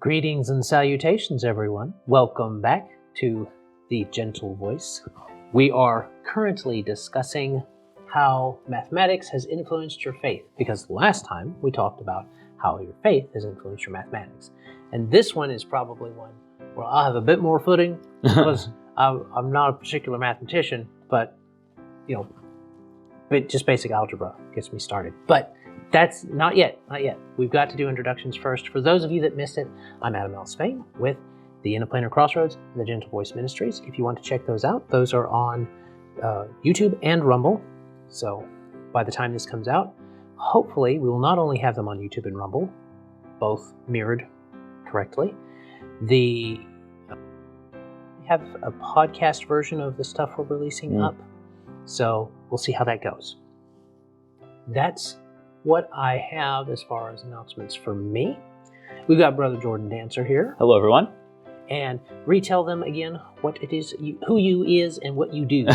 Greetings and salutations, everyone. Welcome back to The Gentle Voice. We are currently discussing how mathematics has influenced your faith, because last time we talked about how your faith has influenced your mathematics. And this one is probably one where I'll have a bit more footing, because I'm not a particular mathematician, but, just basic algebra gets me started. But that's not yet. We've got to do introductions first. For those of you that missed it, I'm Adam L. Spain with the Interplanar Crossroads and the Gentle Voice Ministries. If you want to check those out, those are on YouTube and Rumble. So by the time this comes out, hopefully we will not only have them on YouTube and Rumble, both mirrored correctly. We have a podcast version of the stuff we're releasing up. So we'll see how that goes. That's what I have as far as announcements for me. We've got Brother Jordan Danser here. Hello, everyone. And retell them again what it is, who you is, and what you do.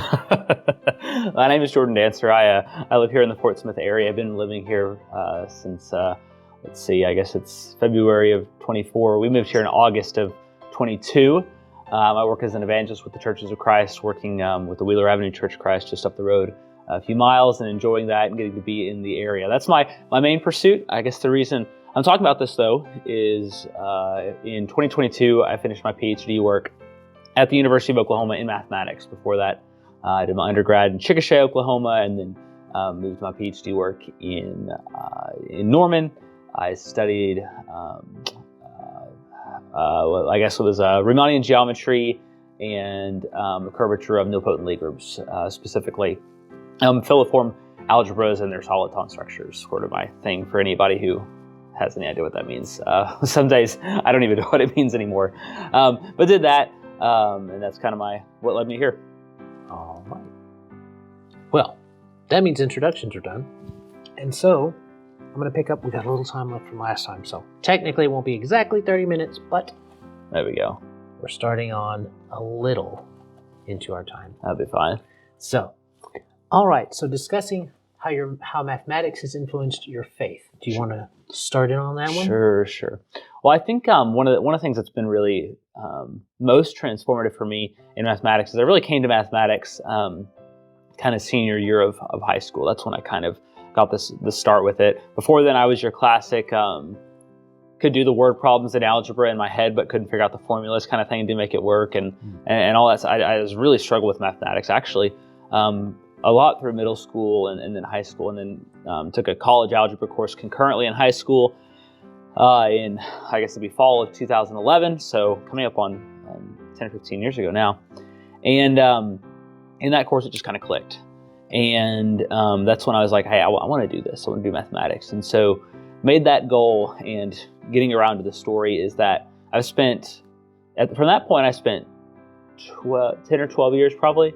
My name is Jordan Danser. I live here in the Fort Smith area. I've been living here since, I guess it's February of 24. We moved here in August of 22. I work as an evangelist with the Churches of Christ, working with the Wheeler Avenue Church of Christ just up the road a few miles, and enjoying that and getting to be in the area. That's my main pursuit. I guess the reason I'm talking about this, though, is in 2022, I finished my PhD work at the University of Oklahoma in mathematics. Before that, I did my undergrad in Chickasha, Oklahoma, and then moved to my PhD work in Norman. I studied, I guess it was Riemannian geometry and the curvature of nilpotent Lie groups, specifically. Filiform algebras and their soliton structures, sort of my thing for anybody who has any idea what that means. Some days I don't even know what it means anymore. But did that, and that's kind of what led me here. All right. Well, that means introductions are done. And so I'm going to pick up. We got a little time left from last time. So technically it won't be exactly 30 minutes, but there we go. We're starting on a little into our time. That'll be fine. So, all right. So discussing how mathematics has influenced your faith. Do you want to start in on that one? Sure. Well, I think one of the things that's been really most transformative for me in mathematics is I really came to mathematics kind of senior year of high school. That's when I kind of got the start with it. Before then, I was your classic could do the word problems in algebra in my head, but couldn't figure out the formulas kind of thing to make it work and all that. So I was really struggled with mathematics actually. A lot through middle school and then high school, and then took a college algebra course concurrently in high school in, I guess it'd be fall of 2011, so coming up on 10 or 15 years ago now. And in that course, it just kind of clicked. And that's when I was like, hey, I want to do this. I want to do mathematics. And so made that goal, and getting around to the story is that from that point, I spent 10 or 12 years probably.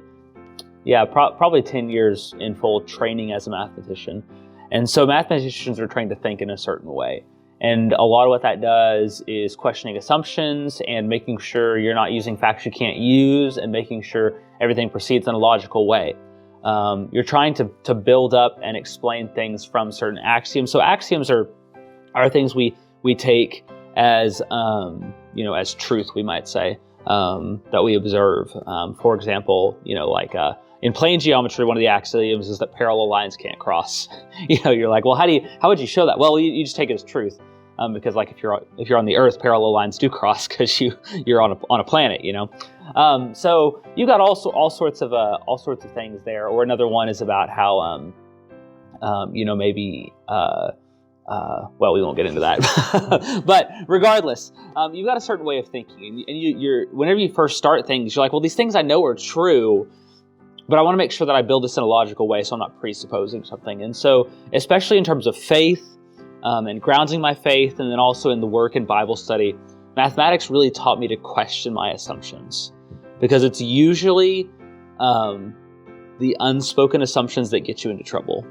Yeah, probably 10 years in full training as a mathematician. And so mathematicians are trained to think in a certain way. And a lot of what that does is questioning assumptions and making sure you're not using facts you can't use, and making sure everything proceeds in a logical way. You're trying to build up and explain things from certain axioms. So axioms are things we take as as truth, we might say, that we observe. For example, in plane geometry, one of the axioms is that parallel lines can't cross. You're like, well, how would you show that? Well, you just take it as truth, because like if you're on the Earth, parallel lines do cross because you're on a planet. So you got all sorts of things there. Or another one is about how maybe. Well, we won't get into that. But regardless, you've got a certain way of thinking, and you're whenever you first start things, you're like, well, these things I know are true, but I want to make sure that I build this in a logical way, so I'm not presupposing something. And so, especially in terms of faith and grounding my faith, and then also in the work in Bible study, mathematics really taught me to question my assumptions, because it's usually the unspoken assumptions that get you into trouble.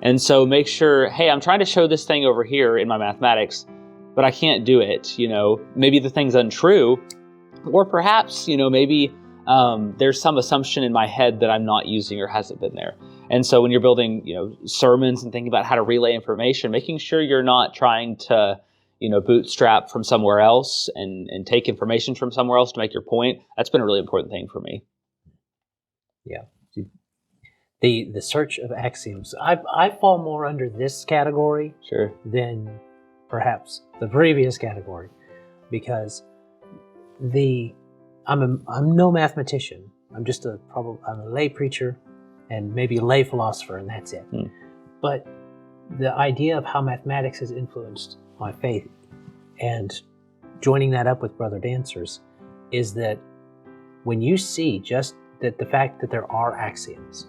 And so make sure, hey, I'm trying to show this thing over here in my mathematics, but I can't do it. Maybe the thing's untrue, or perhaps, maybe there's some assumption in my head that I'm not using or hasn't been there. And so when you're building, sermons and thinking about how to relay information, making sure you're not trying to, bootstrap from somewhere else and take information from somewhere else to make your point. That's been a really important thing for me. Yeah. The search of axioms. I fall more under this category Sure. than perhaps the previous category, because I'm no mathematician. I'm just I'm a lay preacher and maybe a lay philosopher, and that's it. But the idea of how mathematics has influenced my faith, and joining that up with Brother Danser's, is that when you see just that the fact that there are axioms,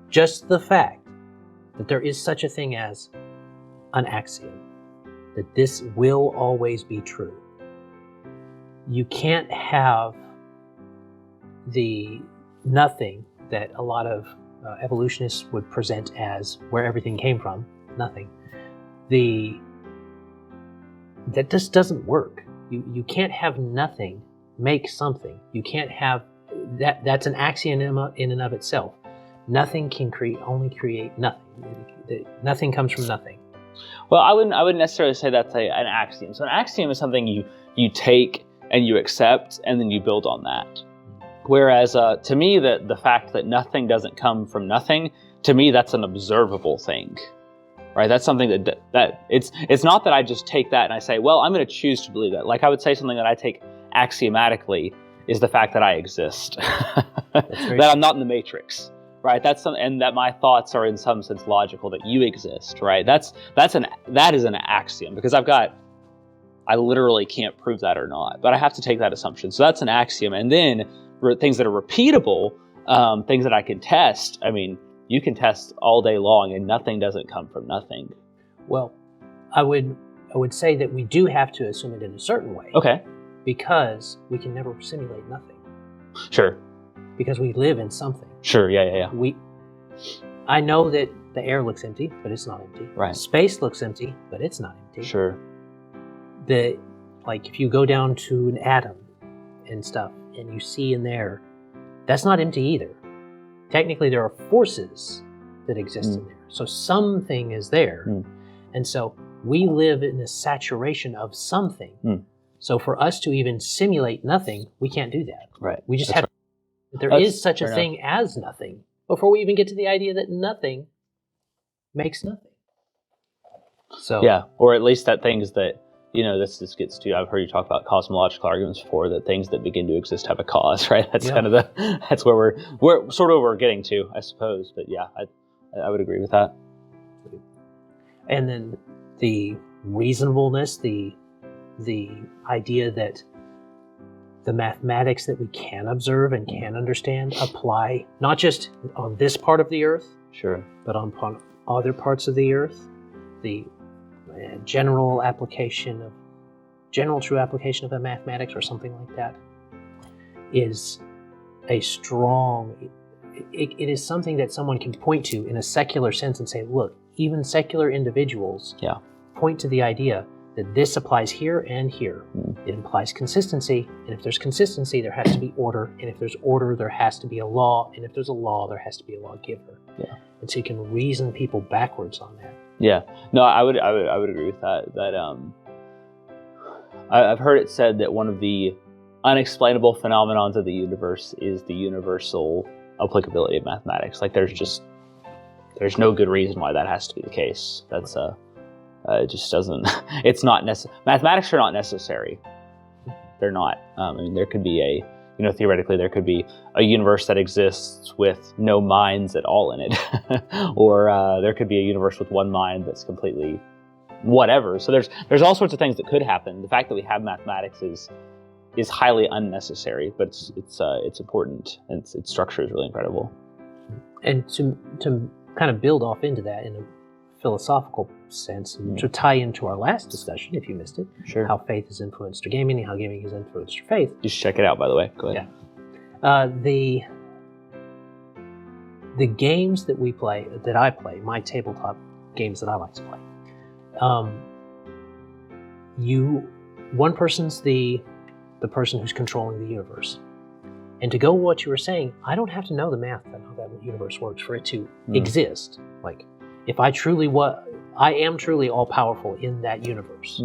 just the fact that there is such a thing as an axiom, that this will always be true. You can't have the nothing that a lot of evolutionists would present as where everything came from, nothing. That just doesn't work. You can't have nothing make something. You can't have that. That's an axiom in and of itself. Nothing can only create nothing. Nothing comes from nothing. Well, I wouldn't necessarily say that's an axiom. So an axiom is something you take and you accept, and then you build on that. Whereas to me, the fact that nothing doesn't come from nothing, to me, that's an observable thing, right? That's something that it's not that I just take that and I say, well, I'm going to choose to believe that. Like I would say something that I take axiomatically is the fact that I exist, that I'm not in the matrix. Right, and that my thoughts are in some sense logical, that you exist, right? That is an axiom, because I literally can't prove that or not, but I have to take that assumption. So that's an axiom. And then things that are repeatable, things that I can test. I mean, you can test all day long, and nothing doesn't come from nothing. Well, I would say that we do have to assume it in a certain way. Okay. Because we can never simulate nothing. Sure. Because we live in something. Sure, yeah. I know that the air looks empty, but it's not empty. Right. Space looks empty, but it's not empty. Sure. If you go down to an atom and stuff, and you see in there, that's not empty either. Technically, there are forces that exist in there. So something is there. And so we live in a saturation of something. So for us to even simulate nothing, we can't do that. Right. We just have There is such a thing as nothing before we even get to the idea that nothing makes nothing. So yeah, or at least that things that, this gets to, I've heard you talk about cosmological arguments before, that things that begin to exist have a cause, right? That's kind of that's where we're sort of we're getting to, I suppose. But yeah, I would agree with that. And then the reasonableness, the idea that the mathematics that we can observe and can understand apply not just on this part of the earth, sure, but on other parts of the earth. The general true application of a mathematics or something like that is a strong. It is something that someone can point to in a secular sense and say, look, even secular individuals point to the idea that this applies here and here. It implies consistency, and if there's consistency, there has to be order, and if there's order, there has to be a law, and if there's a law, there has to be a lawgiver. Yeah. And so you can reason people backwards on that. Yeah. No, I would agree with that. That I've heard it said that one of the unexplainable phenomenons of the universe is the universal applicability of mathematics. Like there's no good reason why that has to be the case. That's it just doesn't. It's not necessary. Mathematics are not necessary. They're not. I mean, there could be theoretically, there could be a universe that exists with no minds at all in it, or there could be a universe with one mind that's completely whatever. So there's all sorts of things that could happen. The fact that we have mathematics is highly unnecessary, but it's important, and its structure is really incredible. And to kind of build off into that in a philosophical sense, and to tie into our last discussion, if you missed it, sure, how faith has influenced your gaming and how gaming has influenced your faith. You should check it out, by the way. Go ahead. Yeah. The games that I play, my tabletop games that I like to play, one person's the person who's controlling the universe. And to go with what you were saying, I don't have to know the math on how that universe works for it to exist. Like, if I am truly all powerful in that universe,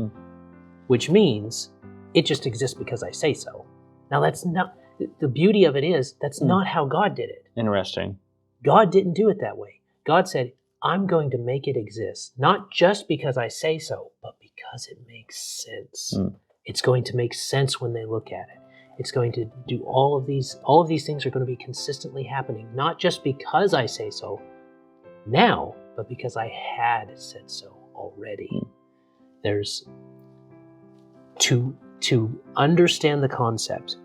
which means it just exists because I say so. Now that's not, the beauty of it is, that's not how God did it. Interesting. God didn't do it that way. God said, I'm going to make it exist, not just because I say so, but because it makes sense. It's going to make sense when they look at it. It's going to do all of these things are going to be consistently happening, not just because I say so now, but because I had said so already. There's to understand the concept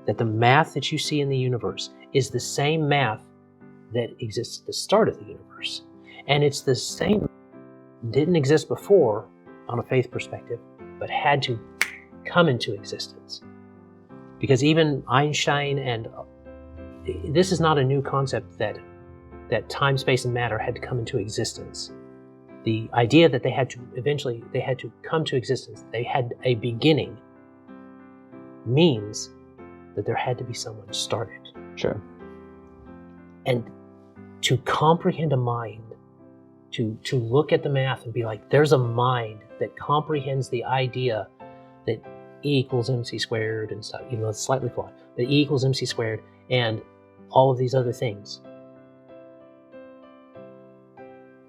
that the math that you see in the universe is the same math that exists at the start of the universe. And it's the same, didn't exist before on a faith perspective, but had to come into existence. Because even Einstein, and this is not a new concept that time, space, and matter had to come into existence. The idea that they had to come to existence, they had a beginning, means that there had to be someone started. Sure. And to comprehend a mind, to look at the math and be like, there's a mind that comprehends the idea that E equals mc squared and stuff, even though it's slightly flawed, but E equals mc squared and all of these other things.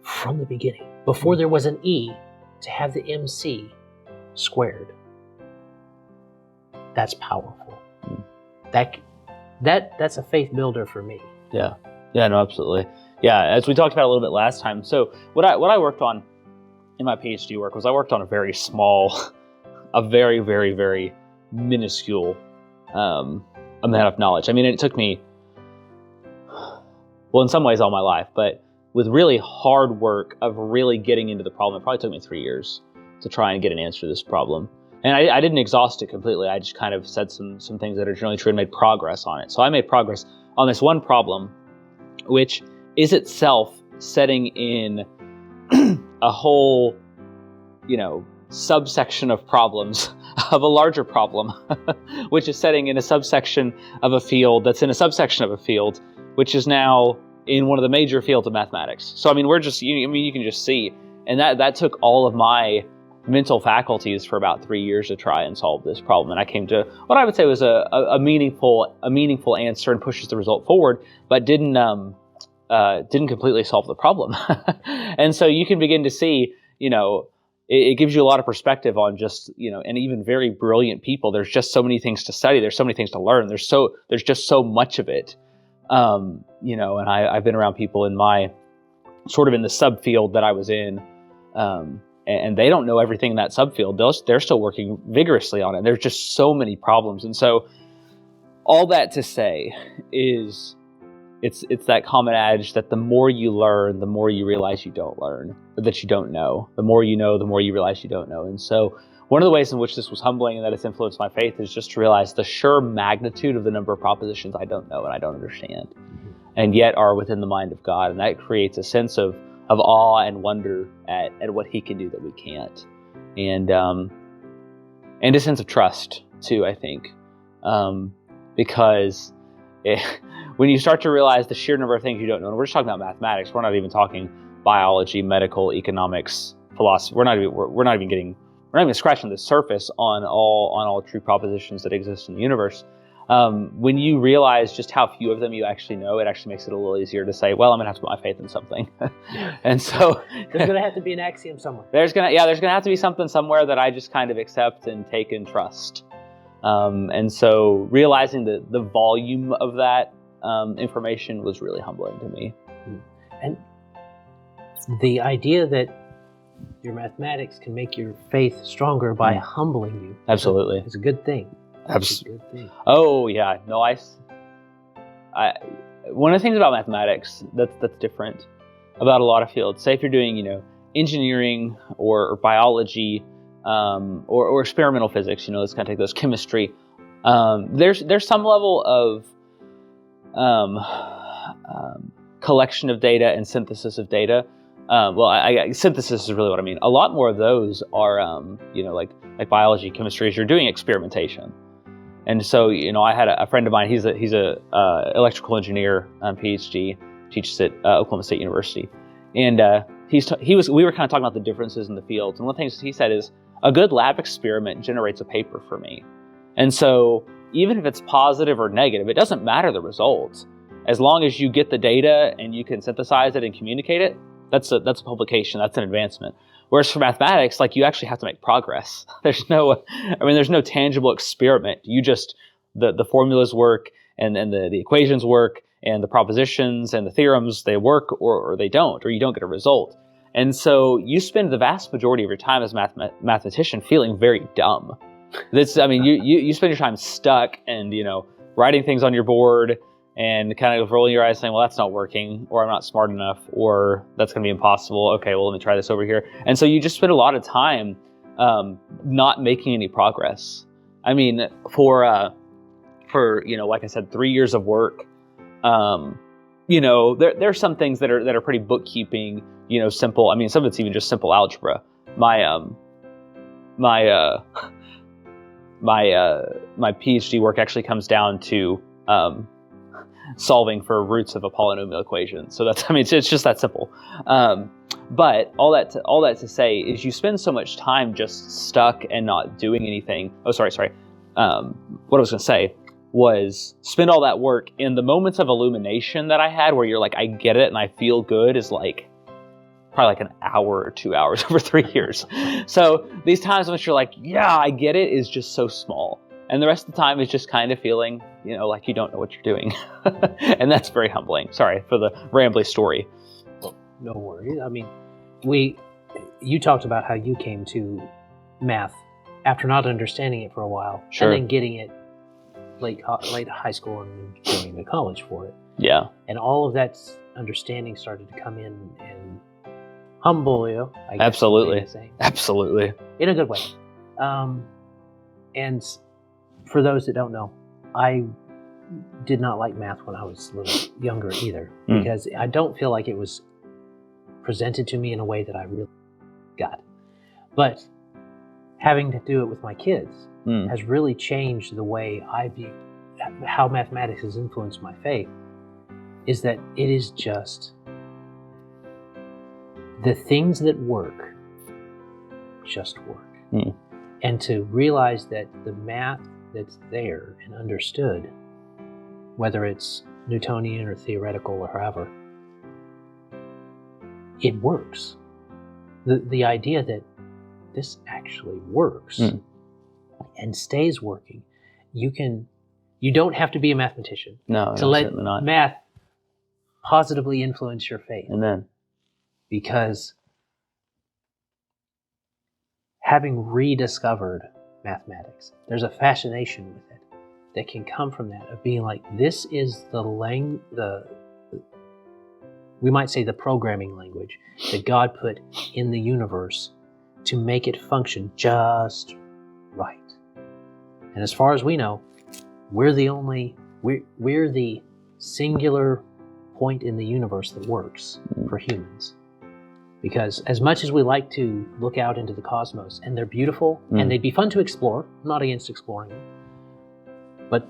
From the beginning, before there was an E, to have the mc squared, that's powerful. That's a faith builder for me. Yeah, no, absolutely. Yeah, as we talked about a little bit last time. So what I worked on in my PhD work was I worked on a very small, a very, very, very minuscule amount of knowledge. I mean, it took me, well, in some ways all my life, but with really hard work of really getting into the problem, it probably took me 3 years to try and get an answer to this problem. And I didn't exhaust it completely. I just kind of said some things that are generally true and made progress on it. So I made progress on this one problem, which is itself setting in a whole, subsection of problems of a larger problem, which is setting in a subsection of a field that's in a subsection of a field, which is now in one of the major fields of mathematics. So, I mean, you can just see, and that took all of my mental faculties for about 3 years to try and solve this problem. And I came to what I would say was a meaningful answer and pushes the result forward, but didn't completely solve the problem. And so you can begin to see, it gives you a lot of perspective on just, and even very brilliant people. There's just so many things to study. There's so many things to learn. There's just so much of it. And I've been around people in my sort of in the subfield that I was in, and they don't know everything in that subfield. They're still working vigorously on it. There's just so many problems. And so all that to say is it's that common adage that the more you learn, the more you realize you don't learn, or that you don't know. The more you know, the more you realize you don't know. And so one of the ways in which this was humbling and that it's influenced my faith is just to realize the sheer magnitude of the number of propositions I don't know and I don't understand, and yet are within the mind of God. And that creates a sense of awe and wonder at what he can do that we can't. And a sense of trust too, I think. Because when you start to realize the sheer number of things you don't know, and we're just talking about mathematics, we're not even talking biology, medical, economics, philosophy. We're not even scratching the surface on all true propositions that exist in the universe. When you realize just how few of them you actually know, it actually makes it a little easier to say, well, I'm gonna have to put my faith in something. And so there's gonna have to be an axiom somewhere. There's gonna have to be something somewhere that I just kind of accept and take and trust. And so realizing the volume of that information was really humbling to me. And the idea that your mathematics can make your faith stronger by humbling you. Absolutely. It's a good thing. Absolutely. Oh yeah, no, I one of the things about mathematics that's different about a lot of fields. Say if you're doing, engineering or biology, or experimental physics, let's kind of take those, chemistry. There's some level of collection of data and synthesis of data. Synthesis is really what I mean. A lot more of those are, like biology, chemistry, as you're doing experimentation. And so, I had a friend of mine. He's a electrical engineer, PhD, teaches at Oklahoma State University, and we were kind of talking about the differences in the fields. And one of the things he said is, a good lab experiment generates a paper for me. And so even if it's positive or negative, it doesn't matter the results. As long as you get the data and you can synthesize it and communicate it, that's a publication, that's an advancement. Whereas for mathematics, like, you actually have to make progress. There's no tangible experiment. You just, the formulas work, and the equations work, and the propositions and the theorems, they work or they don't, or you don't get a result. And so you spend the vast majority of your time as a mathematician feeling very dumb. You spend your time stuck and, writing things on your board and kind of rolling your eyes saying, well, that's not working, or I'm not smart enough, or that's going to be impossible. Okay, well, let me try this over here. And so you just spend a lot of time not making any progress. I mean, for like I said, 3 years of work, there's some things that are pretty bookkeeping, simple. I mean, some of it's even just simple algebra. My PhD work actually comes down to solving for roots of a polynomial equation. So it's just that simple. But all that to say is, you spend so much time just stuck and not doing anything. Oh, sorry. What I was going to say was, spend all that work in the moments of illumination that I had, where you're like, I get it and I feel good, is like probably like an hour or 2 hours over 3 years. So these times in which you're like, yeah, I get it, is just so small. And the rest of the time is just kind of feeling, like you don't know what you're doing. And that's very humbling. Sorry for the rambly story. Well, no worries. I mean, you talked about how you came to math after not understanding it for a while. Sure. And then getting it late high school and then going to college for it. Yeah. And all of that understanding started to come in and humble you, I guess. Absolutely. In a good way. And for those that don't know, I did not like math when I was a little younger either, because I don't feel like it was presented to me in a way that I really got. But having to do it with my kids has really changed the way I view how mathematics has influenced my faith, is that it is just the things that work just work. And to realize that the math that's there and understood, whether it's Newtonian or theoretical or however, it works. The idea that this actually works and stays working. You don't have to be a mathematician to let math positively influence your faith. Amen. Because having rediscovered mathematics, there's a fascination with it that can come from that, of being like, this is we might say the programming language that God put in the universe to make it function just right. And as far as we know, we're the singular point in the universe that works for humans. Because as much as we like to look out into the cosmos, and they're beautiful, and they'd be fun to explore, I'm not against exploring them, but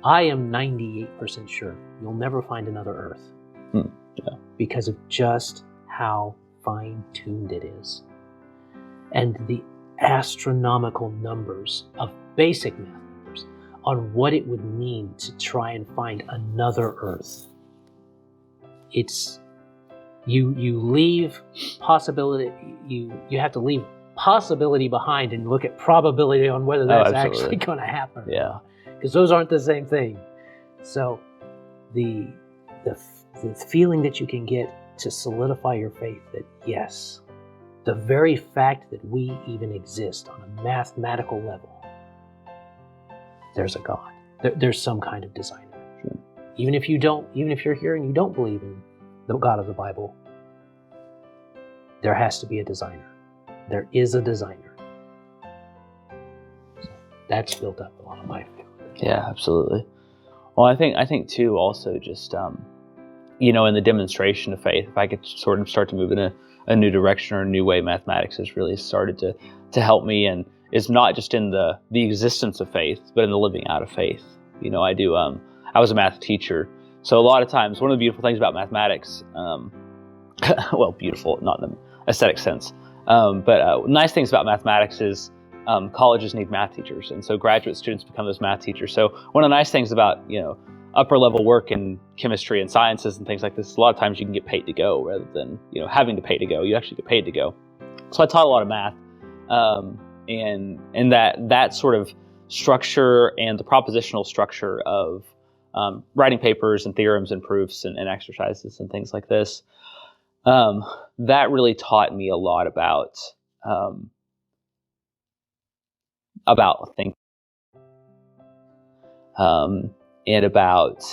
I am 98% sure you'll never find another Earth. Because of just how fine-tuned it is. And the astronomical numbers of basic math numbers on what it would mean to try and find another Earth. It's you leave possibility, you have to leave possibility behind and look at probability on whether that's actually going to happen. Yeah. Because those aren't the same thing. So the feeling that you can get to solidify your faith that, yes, the very fact that we even exist on a mathematical level, there's a God. There's some kind of designer. Sure. Even if you're here and you don't believe in the God of the Bible, there has to be a designer. There is a designer. So that's built up a lot of my faith. Yeah, absolutely. Well, I think too, also just, in the demonstration of faith, if I could sort of start to move in a new direction or a new way, mathematics has really started to help me, and is not just in the existence of faith, but in the living out of faith. I was a math teacher, so a lot of times, one of the beautiful things about mathematics, well, beautiful, not in the aesthetic sense, But nice things about mathematics is colleges need math teachers, and so graduate students become those math teachers. So one of the nice things about upper level work in chemistry and sciences and things like this, a lot of times you can get paid to go rather than having to pay to go. You actually get paid to go. So I taught a lot of math, and that sort of structure and the propositional structure of writing papers and theorems and proofs and exercises and things like this, that really taught me a lot about thinking. And about,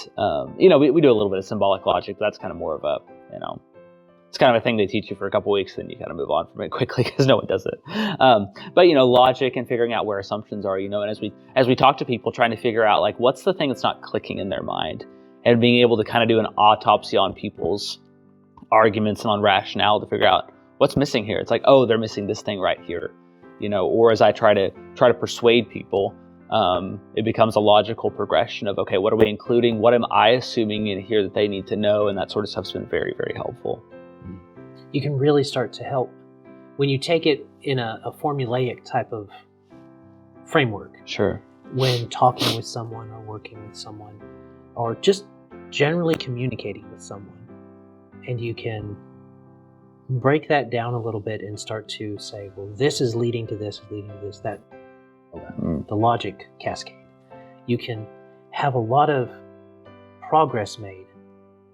we do a little bit of symbolic logic, but that's kind of more of a, it's kind of a thing they teach you for a couple weeks, then you kind of move on from it quickly because no one does it. But logic and figuring out where assumptions are, and as we talk to people, trying to figure out like what's the thing that's not clicking in their mind, and being able to kind of do an autopsy on people's arguments and on rationale to figure out what's missing here. It's like, oh, they're missing this thing right here, or as I try to persuade people, it becomes a logical progression of, okay, what are we including? What am I assuming in here that they need to know? And that sort of stuff's been very, very helpful. You can really start to help when you take it in a formulaic type of framework. Sure. When talking with someone or working with someone or just generally communicating with someone. And you can break that down a little bit and start to say, well, this is leading to this, that. The logic cascade. You can have a lot of progress made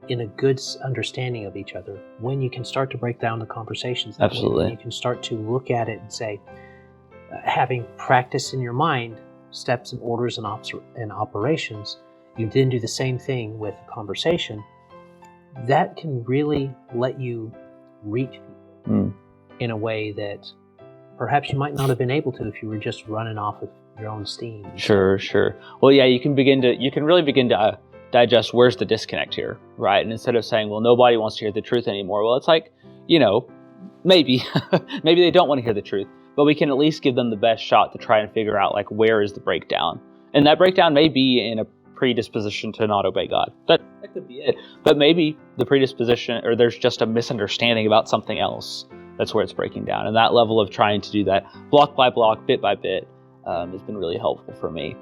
in a good understanding of each other when you can start to break down the conversations. Absolutely. You can start to look at it and say, having practice in your mind, steps and orders and operations, you then do the same thing with a conversation. That can really let you reach people in a way that perhaps you might not have been able to if you were just running off of your own steam. Sure. Well, yeah, you can really begin to digest where's the disconnect here, right? And instead of saying, well, nobody wants to hear the truth anymore, well, it's like, maybe they don't want to hear the truth, but we can at least give them the best shot to try and figure out like where is the breakdown. And that breakdown may be in a predisposition to not obey God. That could be it. But maybe the predisposition, or there's just a misunderstanding about something else. That's where it's breaking down. And that level of trying to do that block by block, bit by bit, has been really helpful for me.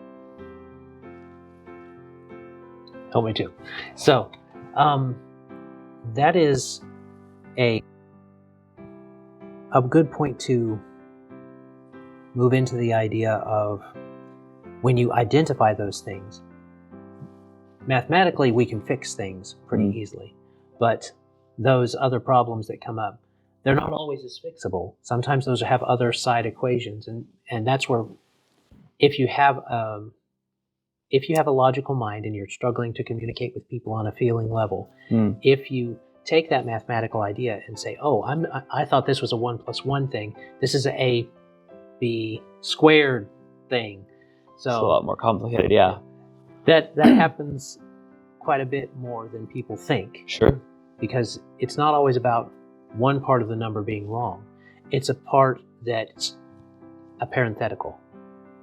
Help me too. So, that is a good point to move into the idea of when you identify those things. Mathematically, we can fix things pretty easily, but those other problems that come up, they're not always as fixable. Sometimes those have other side equations, and that's where if you have a logical mind and you're struggling to communicate with people on a feeling level, if you take that mathematical idea and say, oh, I thought this was a 1 + 1 thing, this is a b squared thing. So it's a lot more complicated, yeah. That happens quite a bit more than people think. Sure. Because it's not always about one part of the number being wrong. It's a part that's a parenthetical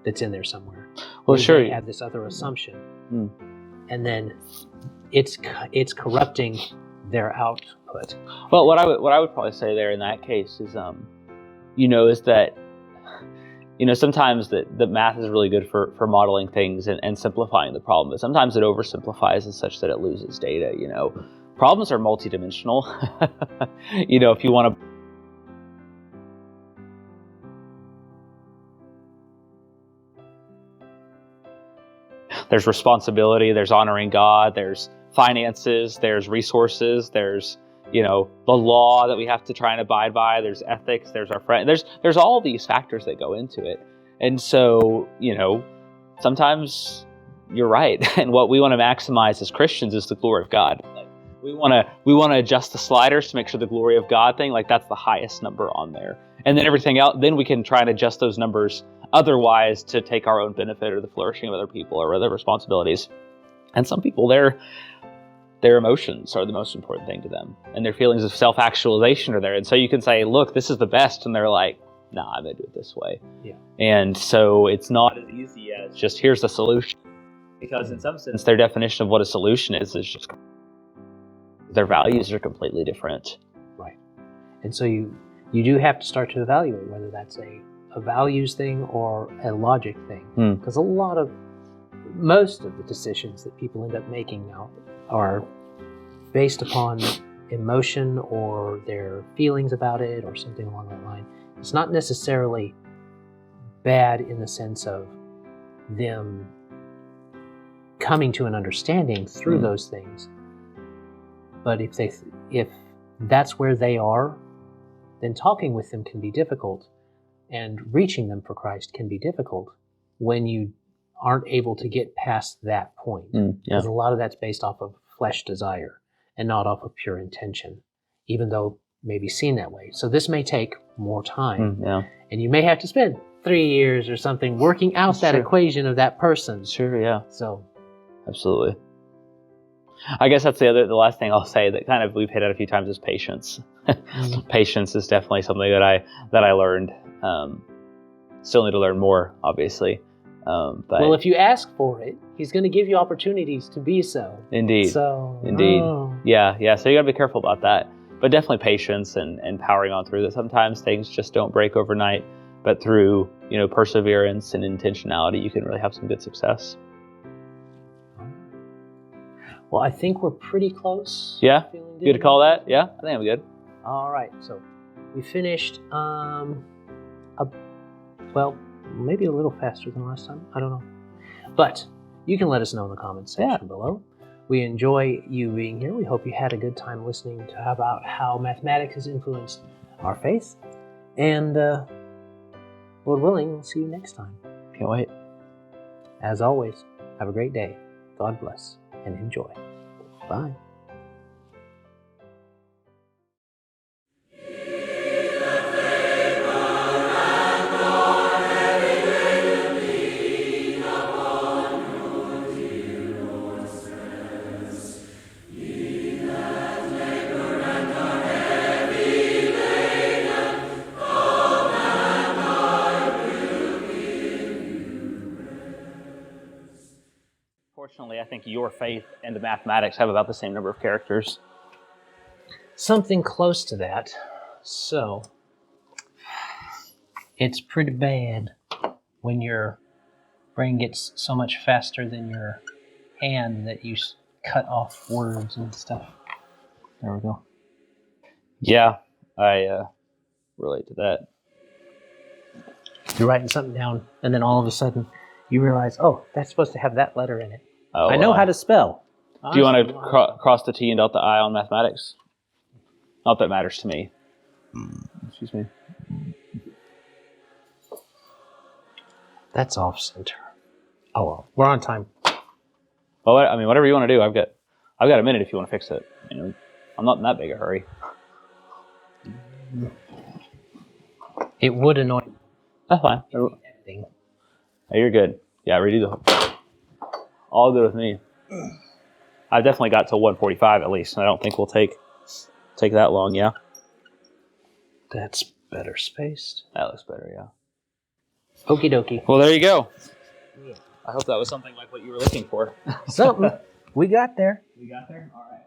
that's in there somewhere. Well, sure. They have this other assumption, and then it's corrupting their output. Well, what I would probably say there in that case is, is that, sometimes that math is really good for modeling things and simplifying the problem, but sometimes it oversimplifies as such that it loses data. Problems are multidimensional. If you want to. There's responsibility, there's honoring God, there's finances, there's resources, there's, the law that we have to try and abide by, there's ethics, there's our friend, there's all these factors that go into it. And so, sometimes you're right. And what we want to maximize as Christians is the glory of God. We want to adjust the sliders to make sure the glory of God thing, like that's the highest number on there. And then everything else, then we can try and adjust those numbers otherwise to take our own benefit or the flourishing of other people or other responsibilities. And some people, their emotions are the most important thing to them, and their feelings of self-actualization are there. And so you can say, look, this is the best. And they're like, nah, I'm going to do it this way. Yeah. And so it's not as easy as just here's the solution, because in some sense, their definition of what a solution is just their values are completely different. Right. And so you you do have to start to evaluate whether that's a values thing or a logic thing. Because most of the decisions that people end up making now are based upon emotion or their feelings about it or something along that line. It's not necessarily bad in the sense of them coming to an understanding through those things. But if that's where they are, then talking with them can be difficult, and reaching them for Christ can be difficult when you aren't able to get past that point. Because a lot of that's based off of flesh desire and not off of pure intention, even though maybe seen that way. So this may take more time, and you may have to spend 3 years or something working out that equation of that person. Sure, yeah. So, absolutely. I guess that's the last thing I'll say that kind of we've hit at a few times is patience. Patience is definitely something that I learned. Still need to learn more, obviously. But well, if you ask for it, he's going to give you opportunities to be so. Indeed. Yeah. So you got to be careful about that. But definitely patience and powering on through that. Sometimes things just don't break overnight, but through perseverance and intentionality, you can really have some good success. Well, I think we're pretty close. Yeah? Good to call that? Yeah? I think I'm good. All right. So we finished, maybe a little faster than last time. I don't know. But you can let us know in the comments section below. We enjoy you being here. We hope you had a good time listening to about how mathematics has influenced our faith. And Lord willing, we'll see you next time. Can't wait. As always, have a great day. God bless and enjoy. Bye. Fortunately, I think your faith and the mathematics have about the same number of characters. Something close to that. So, it's pretty bad when your brain gets so much faster than your hand that you cut off words and stuff. There we go. Yeah, I relate to that. You're writing something down, and then all of a sudden, you realize, oh, that's supposed to have that letter in it. Oh, I know how to spell. Do you want to cross the T and dot the I on mathematics? Not that it matters to me. Excuse me. That's off center. Oh well, we're on time. Well, I mean, whatever you want to do. I've got a minute if you want to fix it. I'm not in that big a hurry. It would annoy me. That's fine. Oh, you're good. Yeah, redo the whole. All good with me. I've definitely got till 1:45 at least, and I don't think we'll take that long. Yeah. That's better spaced. That looks better. Yeah. Okie dokie. Well, there you go. Yeah. I hope that was something like what you were looking for. Something. We got there. We got there? All right.